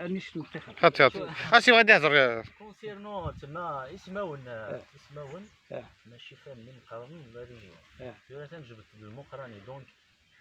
نشنو تاخذ هاتي اسي غادي نهضر كونسيرنون تما اسماون ماشي فاهمين مقارنين لا ريجيون انا تنجبد بالمقراني دونك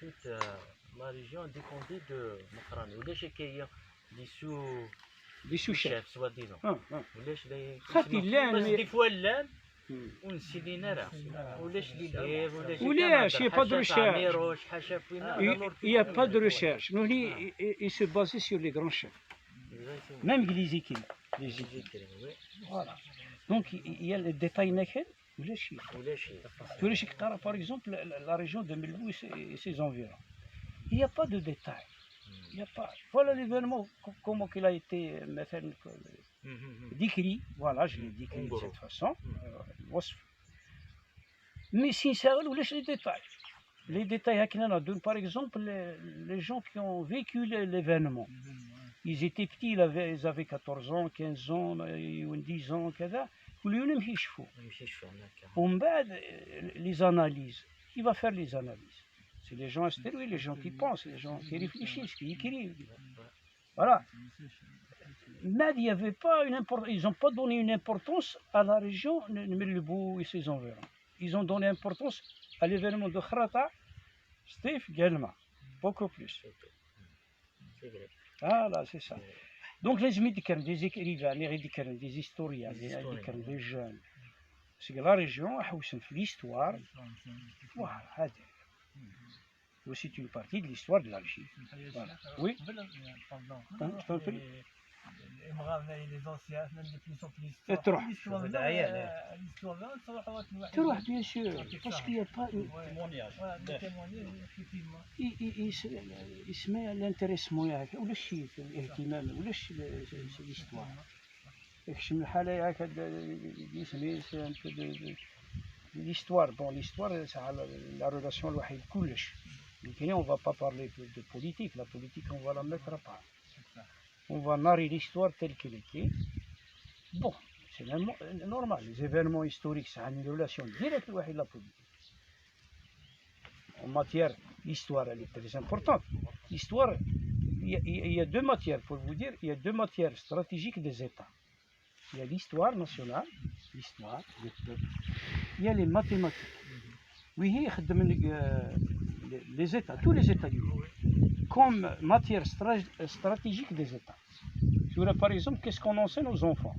توت لا ريجيون ديبوندي دو مقراني ولاش كاين دي سو شيف سوا ديزون ولاش خاطي لان دي فوا لان ونسيدينا راه ولاش لي ليف ولاش يا با دو ريشيرش il y a pas de recherche nous il se basait sur les grands chefs même les écrits voilà donc il y a les détails ناكل ولاش تقرا par exemple la région de Melbourne et ses environs il y a pas de détails il y a pas voilà l'événement comment qu'il a été مثلا décrit, voilà, je l'ai décrit de cette façon. Mais sincèrement, les détails. Les détails, par exemple, les gens qui ont vécu l'événement. Ils étaient petits, ils avaient 14 ans, 15 ans, 10 ans, etc. Les analyses. Qui va faire les analyses? C'est les gens instruits, les gens qui pensent, les gens qui réfléchissent, qui écrivent. Voilà. Mais il y avait pas une importance, ils n'ont pas donné une importance à la région de Melbourne et ses environs. Ils ont donné importance à l'événement de Khrata, Steve Gelma, beaucoup plus. Voilà, c'est ça. Donc les médicaments, des écrivains, des historiens, des jeunes, c'est que la région a l'histoire. Voilà, c'est une partie de l'histoire de l'Algérie. Voilà. Oui. Les anciens, même les plus anciens, l'histoire, bien sûr, parce qu'il n'y a pas de témoignage, effectivement. Il se met à l'intéressement, ou le chiffre, الاهتمام, ou c'est l'histoire. L'histoire, bon, l'histoire, c'est la relation الوحيد كلش. Mais on ne va pas parler de politique, la politique, on va la mettre à part. On va narrer l'histoire telle qu'elle était. Bon, c'est normal. Les événements historiques, ça a une relation directe avec la politique. En matière d'histoire, elle est très importante. L'histoire, il y a deux matières, pour vous dire, il y a deux matières stratégiques des États. Il y a l'histoire nationale, l'histoire des peuples. Il y a les mathématiques. Oui, les États, tous les États du monde, comme matière stratégique des États. Par exemple, qu'est-ce qu'on enseigne aux enfants?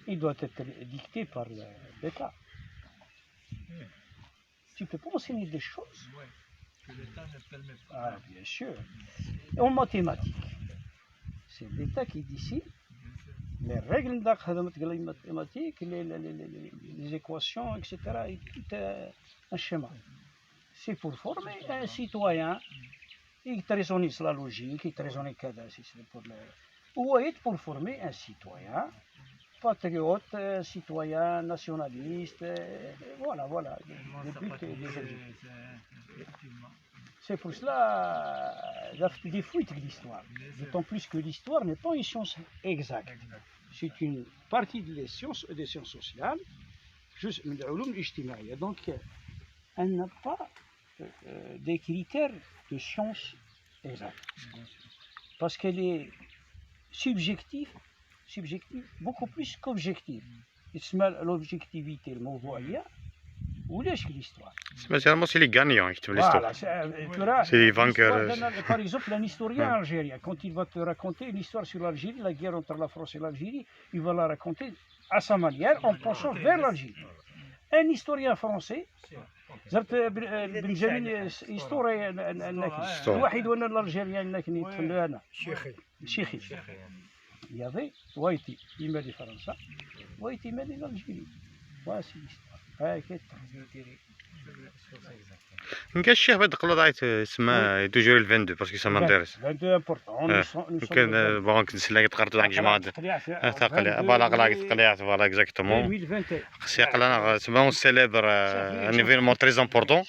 Il doit être dicté par l'État. Tu ne peux pas enseigner des choses. Oui, que l'État ne permet pas. Ah, bien sûr. En mathématiques, c'est l'État qui décide les règles de mathématiques, les équations, etc. Et tout un schéma. C'est pour former un citoyen qui raisonne la logique, qui raisonne ou pour former un citoyen patriote, citoyen nationaliste, voilà, le but et les objectifs. C'est pour cela des fuites de l'histoire, d'autant plus que l'histoire n'est pas une science exacte. C'est une partie des sciences sociales, juste donc elle n'a pas des critères de science exacte, parce qu'elle est subjective beaucoup plus qu'objective. L'objectivité, le mot voyant, ou l'histoire. Spécialement, c'est les gagnants qui trouvent l'histoire. Voilà, c'est les vainqueurs. Par exemple, un historien algérien, quand il va te raconter une histoire sur l'Algérie, la guerre entre la France et l'Algérie, il va la raconter à sa manière, en penchant vers l'Algérie. Un historien français, زرت بن جميل هيستوري الواحد وانا الالجيريان اللي كنت نتفلو انا شيخي يافي وايتي يمالي فرنسا وايتي مالي الالجيري واسي هاكا كاين الشيخ بعد قلت اسمه توجور ال 22 باسكو سا مانتيريس 22 امبورطون يمكن بونك نسلا تقرطو داك الجماعه تقلع فوالا قلاك تقلع فوالا اكزاكتومون خصي قلنا سما سيليبر ان ايفينمون تري امبورطون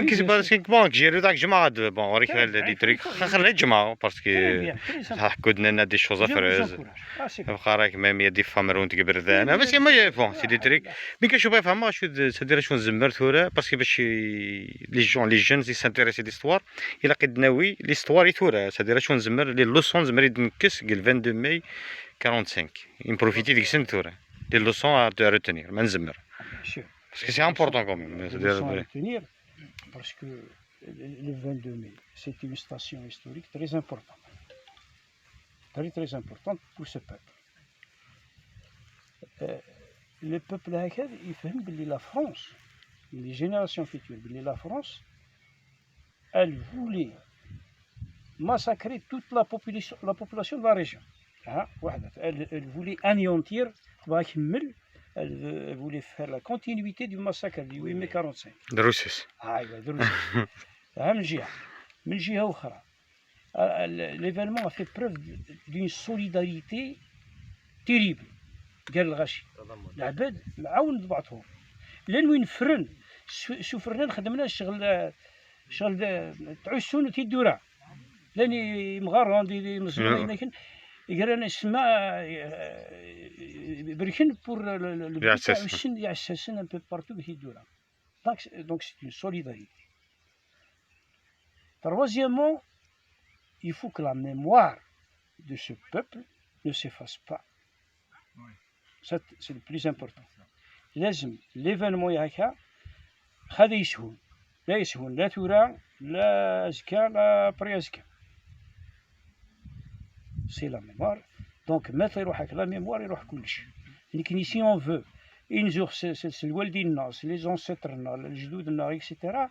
كيس باسكو بون جيرو داك الجماعه بون وريك لي تريك خلي الجماعه باسكو حكوا لنا دي شوز افريز بقى راك ميم دي فامرون تكبر ذانا بس ما بون سي دي تريك مي كنشوف فهمها شو تدير شو نزمر ديال ثورة باسكو باش لي جون سانتيريسي ديستوار الا قد ناوي ليستوار ثورة سادير شو نزمر لي لوسون زمر يدنكس قال 22 ماي 45 نبروفيتي ديك السنة ثورة لي لوسون ا ريتينير ما نزمر باسكو سي امبورطون كوميم سادير parce que le 22 mai c'est une station historique très importante très importante pour ce peuple. Le peuple هكذا يفهم بلي la France les générations futures بلي la France elle voulait massacrer toute la population de la région. Elle voulait anéantir elle voulait faire la continuité du massacre du 8 mai 45. دروسيس من جهة من جهة أخرى l'événement a fait preuve d'une solidarité terrible. قال الغاشي العباد معاون ببعضهم لان وين فرن فرنا خدمنا شغل تعسون تيدورا لاني مغار ندير مزمن لكن قال اسماء بركن بور يعسسن un peu partout تيدورا donc c'est une solidarité. Troisièmement, il faut que la mémoire de ce peuple ne s'efface pas. C'est le plus important. لازم l'événement هكا هذا يسهل لا يسهل لا ثورة لا أزكى لا بري أزكى. سي لا ميموار دونك متى يروح هكا لا ميموار يروح كلشي. لكن سي اون فو ينزور الوالدين لي زونسيترنا الجدودنا اكسيتيرا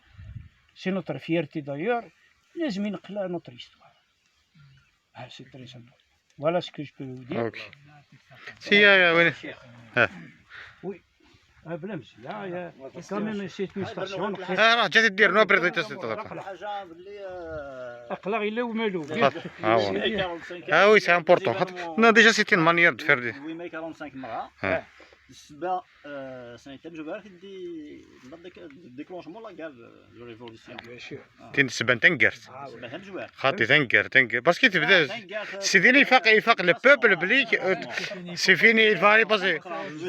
سي نوتر فيرتي دايور لازم ينقلها نوتر هيستوار. سي تري سامبل. Voilà ce que je peux vous dire. Ok. Si, oui. Oui. بلا مزيان quand même c'est une station. راه جات دير نو بريدو حاجه باللي اقلق الا ومالو. وي سي امبورطون نو ديجا سيتي مانيير دو فير دي 8 ماي 45 مره السبع سنتين جبار دي ديكلونشمون لا كاع لو ريفولوسيون تين السبان تنقرت سبعتين جبار خاطي تنقر باسكو تبدا سيدي يفاق لو بوبل بلي سي فيني الفاري باسي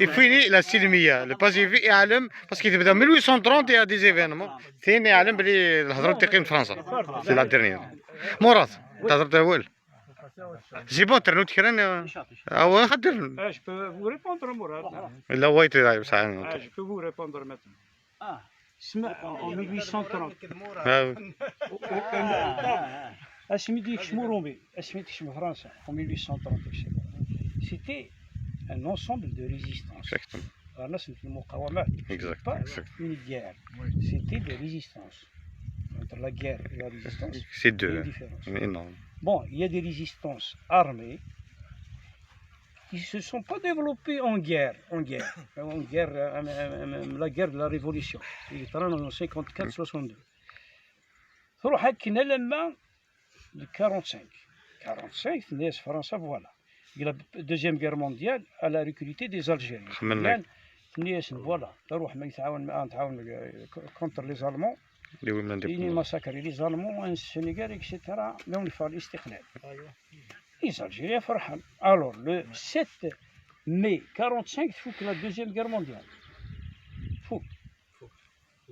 فيني لا سلميه لو باسيفي يعلم باسكو تبدا 1830 يا دي زيفينمون ثاني يعلم بلي الهضره تقيم فرنسا سي لا ديرنيير مراد تهضر تا والو سي بون ترنوت كران هو خدر Je peux vous répondre Mourad. لا وايت بصح Je peux vous répondre maintenant. En 1830 اسمي ديك شمورومي اسمي ديك شمو فرنسا en 1830 c'était un ensemble de résistance. الناس في المقاومات pas une guerre c'était de résistance. Entre la guerre et la résistance c'est deux énorme. Bon, il y a des résistances armées qui ne se sont pas développées en guerre, la guerre de la Révolution, qui est en 54-62. تروح هكنا لما 45 الناس فرنسا فوالا la deuxième guerre mondiale elle a recruté des Algériens. الناس فوالا تروح ما نتعاون contre les Allemands. ils massacrent les Allemands en Sénégal etc. mais on fait l'istiqlal. Les Algériens فرحان. Alors le 7 mai 45 il faut que la deuxième guerre mondiale. Faut.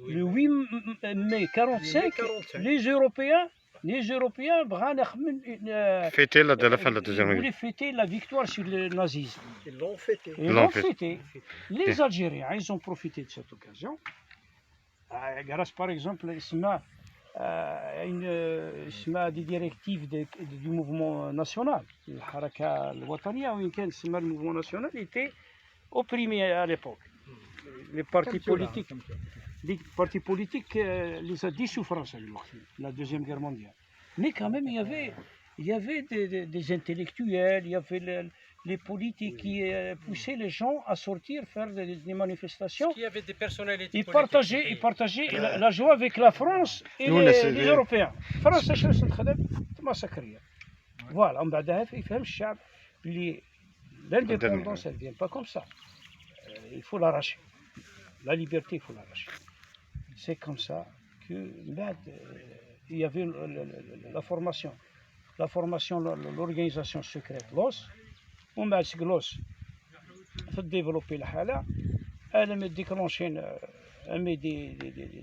Le 8 mai 45 les Européens fêter la fin de la deuxième guerre. Ils voulaient fêter la victoire sur le nazisme. Ils l'ont fêté. Les Algériens, ils ont profité de cette occasion. Grâce par exemple des directives du mouvement national. Le Haraka al-Wataniya, le mouvement national était opprimé à l'époque. Les partis politiques les a dissous Français la deuxième guerre mondiale. Mais quand même il y avait des intellectuels, il y avait les politiques qui poussaient les gens à sortir, faire des manifestations. Il y avait des personnalités Ils partageaient la joie avec la France et les Européens. France massacrée. Voilà, on va dire l'indépendance elle ne vient pas comme ça. Il faut l'arracher. La liberté, il faut l'arracher. C'est comme ça que il y avait la formation, l'organisation secrète LOS. On m'a dit que LOS faut développer la hala. Elle me déclenché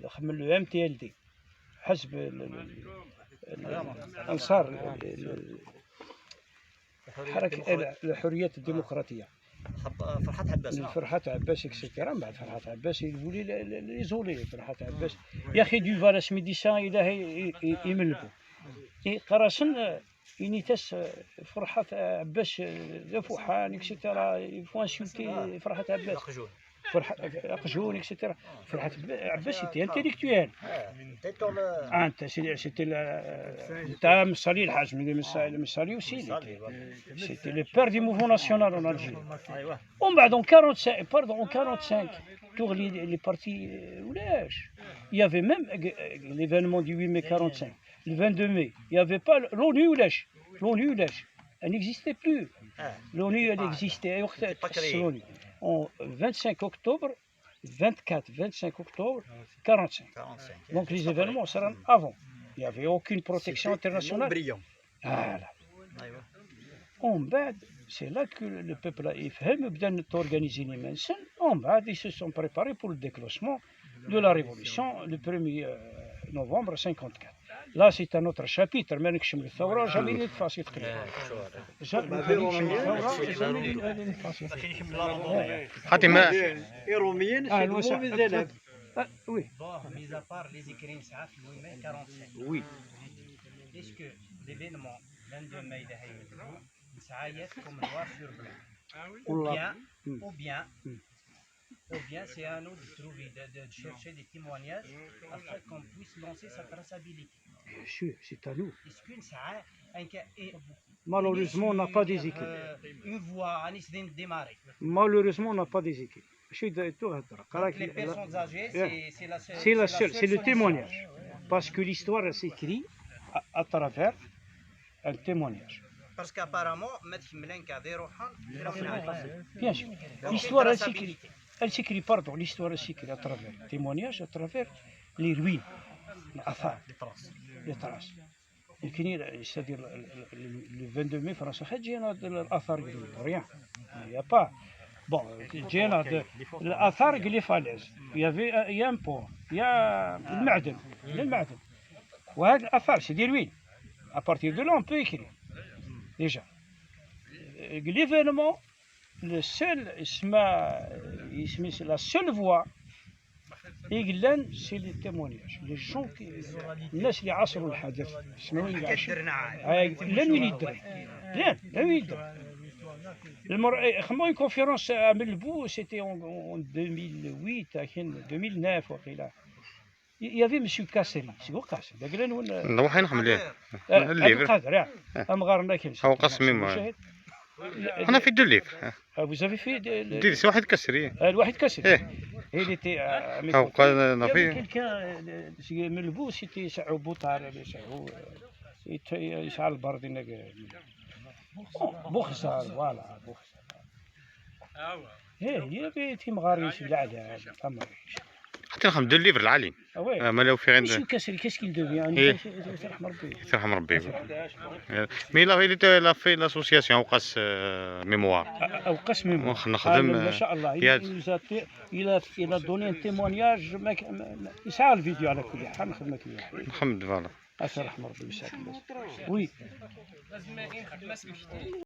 خدم لو MTLD حزب الأنصار الحركة الحريات الديمقراطية. فرحات عباس. فرحات عباس اكسيتيرا. من بعد فرحات عباس يولي ليزولي. فرحات عباس يا اخي دو فالاس ميديسان الى يملكو قراسن ينيتاس فرحات عباس فوحان اكسيتيرا يفو انسولتي فرحات عباس فرحات اقجون اكسيتيرا. فرحات عباس سيتي انتيليكتويال. انت سيتي تاع مصالي الحاج مصالي وسي سيتي لو بير دي موفمون ناسيونال اون الجيري. ومن بعد en 45 pardon en 45 pour les partis ولاش. Il y avait même l'événement du 8 mai 45. Le 22 mai, il n'y avait pas l'ONU ولاش. l'ONU ولاش. Elle n'existait plus. L'ONU elle existait. l'ONU. En 25 octobre, 24-25 octobre 45. Donc les événements seront avant. Il n'y avait aucune protection internationale. Voilà. En bas, c'est là que le peuple a bien organisé les mensen. En bas, ils se sont préparés pour le déclenchement de la révolution le 1er novembre 54. Là, c'est un autre chapitre. ما نكشم الثورة جامي نتفاصل تقريبا. خاطر ما الروميين سيدهم مازال. Oui. Bon, mis à part les écrits نسعى في 8 mai 45. Oui. Est-ce que l'événement 22 mai de Haïm نسعى comme noir sur blanc ou bien c'est à nous de trouver, de chercher des témoignages afin qu'on puisse lancer sa traçabilité. Bien sûr, c'est à nous. Est-ce qu'une sa'a, Malheureusement, on n'a pas des équipes. Une voie, à démarrer. Malheureusement, on n'a pas des équipes. Les personnes âgées, c'est la seule, c'est le témoignage. Parce que l'histoire s'écrit à travers un témoignage. Parce qu'apparemment, bien sûr, l'histoire elle s'écrit, pardon, l'histoire s'écrit à travers le témoignage, à travers les ruines, les traces. C'est-à-dire le 22 mai, France a dit rien. Il n'y a pas. Bon, l'Athar, les falaises. Il y a un port, il y a le Ma'den. L'Athar, c'est des ruines. À partir de là, on peut écrire. Déjà. L'événement, la seule voie, c'est les témoignages. Les gens qui. الناس اللي عاصروا الحدث. شنو اللي عاشوا؟ لن يدري. لن يدري. Une conférence à Melbourne, c'était en 2008, 2009 وقيلا. Il y avait M. Kasseri. C'est quoi Kasseri? نروح نحمل القادر أمغارنا كنس. هو قسمي أنا في دوليف. Vous avez fait دير واحد كسري. الواحد كسري. Il était هو قال في. quelqu'un Melbourne, c'était سعو بوطار يشعل البرد هناك. بوخسار فوالا بوخسار. هي بيتي مغاريش بالعادة حتى نخدم دو ليفر العالي. ما لو في غير. كسري كاش كيل دوفيان. يرحم ربي. يرحم ربي. مي لا في لاسوسياسيون اوقاس ميموار. اوقاس ميموار. نخدم. ما شاء الله. إلى دوني ان تيمونياج يسعى الفيديو على كل حال نخدمك وياه. نحمد فوالا. الله يرحم ربي ويسعدك. وي.